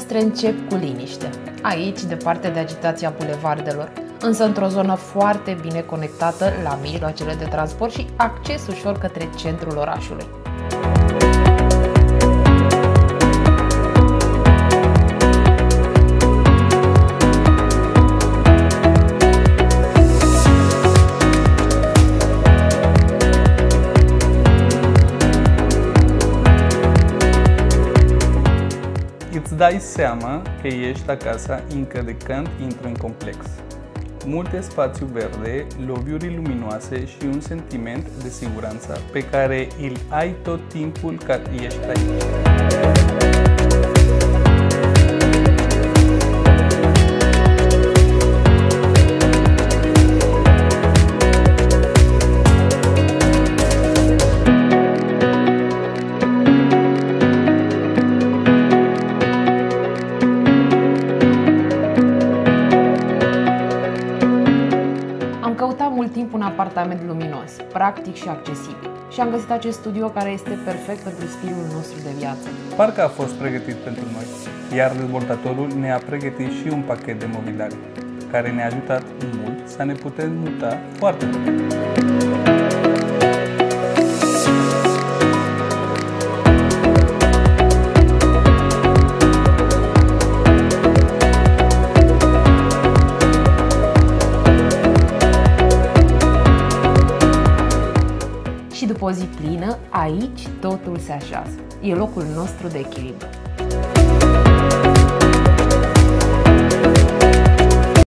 noastre încep cu liniște, aici, departe de agitația bulevardelor, însă într-o zonă foarte bine conectată la mijloacele de transport și acces ușor către centrul orașului. Îți dai seama că ești acasă încă de când intri în complex. Multe spațiu verde, loviuri luminoase și un sentiment de siguranță pe care îl ai tot timpul când ești aici. Am căutat mult timp un apartament luminos, practic și accesibil și am găsit acest studio care este perfect pentru stilul nostru de viață. Parcă a fost pregătit pentru noi, iar dezvoltatorul ne-a pregătit și un pachet de mobiliare, care ne-a ajutat mult să ne putem muta foarte bine. Și după o zi plină, aici totul se așează. E locul nostru de echilibru.